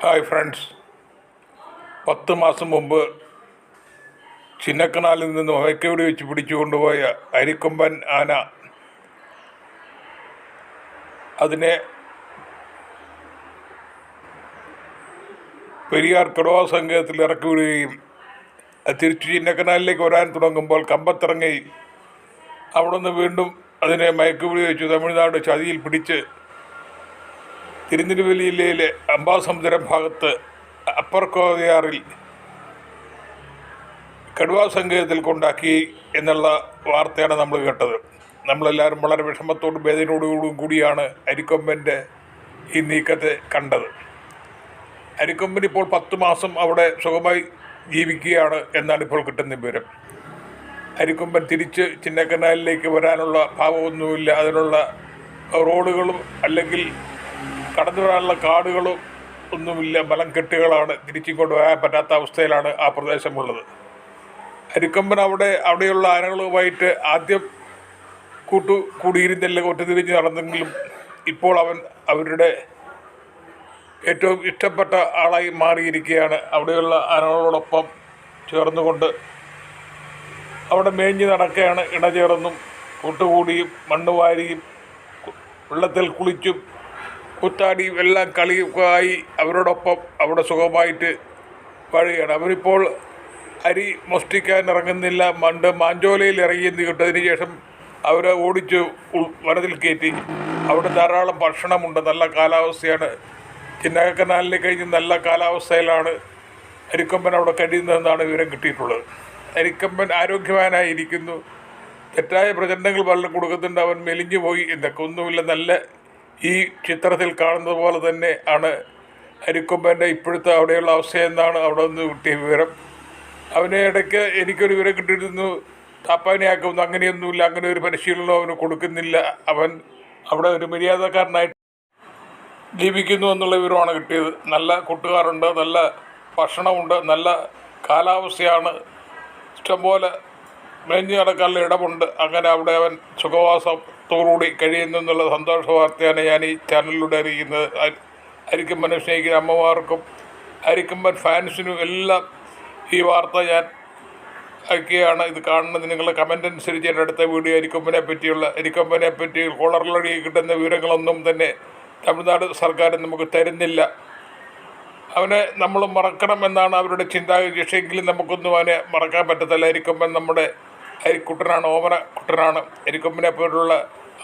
Hi friends, 10 മാസം മുമ്പ് ചിന്നക്കനാലിൽ നിന്ന് മയക്കുവെടി വെച്ച് പിടിച്ചുകൊണ്ടുപോയ അരിക്കൊമ്പൻ ആന അതിനെ പെരിയാർ കടുവാ സങ്കേതത്തിൽ ഇറക്കി വിടുകയും തിരിച്ചു ചിന്നക്കനാലിലേക്ക് വരാൻ തുടങ്ങുമ്പോൾ കമ്പത്തിറങ്ങി അവിടെ നിന്ന് വീണ്ടും അതിനെ മയക്കുവെടി വെച്ച് തമിഴ്നാട് ചതിയിൽ പിടിച്ച് തിരുനെൽവേലി ജില്ലയിലെ അംബാസമുദ്രം ഭാഗത്ത് അപ്പർ കോതയാറിൽ കടുവാ സങ്കേതത്തിൽ കൊണ്ടാക്കി എന്നുള്ള വാർത്തയാണ് നമ്മൾ കേട്ടത്. നമ്മളെല്ലാവരും വളരെ വിഷമത്തോടും വേദനയോടും കൂടിയാണ് അരിക്കൊമ്പൻ്റെ ഈ നീക്കത്തെ കണ്ടത്. അരിക്കൊമ്പൻ ഇപ്പോൾ 10 മാസം അവിടെ സുഖമായി ജീവിക്കുകയാണ് എന്നാണ് ഇപ്പോൾ കിട്ടുന്ന വിവരം. അരിക്കൊമ്പൻ തിരിച്ച് ചിന്നക്കനാലിലേക്ക് വരാനുള്ള ഭാവമൊന്നുമില്ല. അതിനുള്ള റോഡുകളും അല്ലെങ്കിൽ കടന്നു വരാനുള്ള കാടുകളും ഒന്നുമില്ല. മലംകെട്ടുകളാണ്. തിരിച്ചിങ്ങോട്ട് വരാൻ പറ്റാത്ത അവസ്ഥയിലാണ് ആ പ്രദേശമുള്ളത്. അരിക്കൊമ്പൻ അവിടെയുള്ള ആനകളുമായിട്ട് ആദ്യം കൂടിയിരുന്നെല്ലാം ഒറ്റതിരിഞ്ഞ് നടന്നെങ്കിലും ഇപ്പോൾ അവരുടെ ഏറ്റവും ഇഷ്ടപ്പെട്ട ആളായി മാറിയിരിക്കുകയാണ്. അവിടെയുള്ള ആനകളോടൊപ്പം ചേർന്നുകൊണ്ട് അവിടെ മേഞ്ഞ് നടക്കുകയാണ്. ഇണചേർന്നും കൂട്ടുകൂടിയും മണ്ണ് വാരിയും വെള്ളത്തിൽ കുളിച്ചും കുത്താടിയും എല്ലാം കളിയുമായി അവരോടൊപ്പം അവിടെ സുഖമായിട്ട് വഴിയാണ്. അവരിപ്പോൾ അരി മോഷ്ടിക്കാൻ ഇറങ്ങുന്നില്ല. മാഞ്ചോലയിൽ ഇറങ്ങിയെന്ന് കിട്ടതിന് ശേഷം അവരെ ഓടിച്ച് വനത്തിൽ കയറ്റി. അവിടെ ധാരാളം ഭക്ഷണമുണ്ട്. നല്ല കാലാവസ്ഥയാണ്. ചിന്നക്കനാലിൽ കഴിഞ്ഞ് നല്ല കാലാവസ്ഥയിലാണ് അരിക്കൊമ്പൻ അവിടെ കഴിയുന്നതെന്നാണ് വിവരം കിട്ടിയിട്ടുള്ളത്. അരിക്കൊമ്പൻ ആരോഗ്യവാനായിരിക്കുന്നു. തെറ്റായ പ്രചരണങ്ങൾ പലരും കൊടുക്കുന്നുണ്ട്. അവൻ മെലിഞ്ഞു പോയി എന്നൊക്കെ. ഒന്നുമില്ല. നല്ല ഈ ചിത്രത്തിൽ കാണുന്നത് പോലെ തന്നെ ആണ് അരിക്കൊമ്പൻ്റെ ഇപ്പോഴത്തെ അവിടെയുള്ള അവസ്ഥയെന്നാണ് അവിടെ നിന്ന് കിട്ടിയ വിവരം. അവനെ ഇടയ്ക്ക് എനിക്കൊരു വിവരം കിട്ടിയിരുന്നു, താപ്പാനയാക്കുന്നു. അങ്ങനെയൊന്നുമില്ല. അങ്ങനെ ഒരു പരിശീലനവും അവന് കൊടുക്കുന്നില്ല. അവൻ അവിടെ ഒരു മര്യാദക്കാരനായിട്ട് ജീവിക്കുന്നു എന്നുള്ള വിവരമാണ് കിട്ടിയത്. നല്ല കൂട്ടുകാരുണ്ട്, നല്ല ഭക്ഷണമുണ്ട്, നല്ല കാലാവസ്ഥയാണ്, ഇഷ്ടംപോലെ മേഞ്ഞ് നടക്കാനുള്ള ഇടമുണ്ട്. അങ്ങനെ അവിടെ അവൻ സുഖവാസത്തോടുകൂടി കഴിയുന്നു എന്നുള്ള സന്തോഷ വാർത്തയാണ് ഞാൻ ഈ ചാനലിലൂടെ അറിയിക്കുന്നത്. അരിക്കൊമ്പനെ സ്നേഹിക്കുന്ന അമ്മമാർക്കും അരിക്കൊമ്പൻ ഫാൻസിനും എല്ലാം ഈ വാർത്ത ഞാൻ അയക്കുകയാണ്. ഇത് കാണുന്നത് നിങ്ങളുടെ കമൻ്റ് അനുസരിച്ച് എൻ്റെ അടുത്ത വീഡിയോ അരിക്കൊമ്പനെ പറ്റി കോളറിലടി കിട്ടുന്ന വിവരങ്ങളൊന്നും തന്നെ തമിഴ്നാട് സർക്കാർ നമുക്ക് തരുന്നില്ല. അവനെ നമ്മൾ മറക്കണമെന്നാണ് അവരുടെ ചിന്താഗതി. പക്ഷേങ്കിലും നമുക്കൊന്നും അവനെ മറക്കാൻ പറ്റത്തില്ല. അരിക്കൊമ്പൻ നമ്മുടെ അരിക്കുട്ടനാണ്, ഓമന കുട്ടനാണ്. അരിക്കൊമ്പനെ പോലുള്ള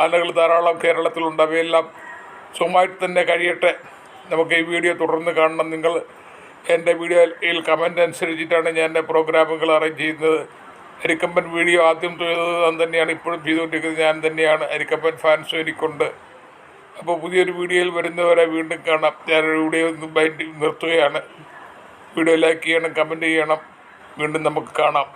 ആനകൾ ധാരാളം കേരളത്തിലുണ്ട്. അവയെല്ലാം സുഖമായിട്ട് തന്നെ കഴിയട്ടെ. നമുക്ക് ഈ വീഡിയോ തുടർന്ന് കാണണം. നിങ്ങൾ എൻ്റെ വീഡിയോയിൽ കമൻ്റ് അനുസരിച്ചിട്ടാണ് ഞാൻ എൻ്റെ പ്രോഗ്രാമുകൾ അറേഞ്ച് ചെയ്യുന്നത്. അരിക്കൊമ്പൻ വീഡിയോ ആദ്യം ചെയ്തത് ഞാൻ തന്നെയാണ്, ഇപ്പോഴും ചെയ്തുകൊണ്ടിരിക്കുന്നത് ഞാൻ തന്നെയാണ്. അരിക്കൊമ്പൻ ഫാൻസും എനിക്കുണ്ട്. അപ്പോൾ പുതിയൊരു വീഡിയോയിൽ വരുന്നവരെ വീണ്ടും കാണാം. ഞാനൊരു വീഡിയോ നിർത്തുകയാണ്. വീഡിയോ ലൈക്ക് ചെയ്യണം, കമൻറ്റ് ചെയ്യണം. വീണ്ടും നമുക്ക് കാണാം.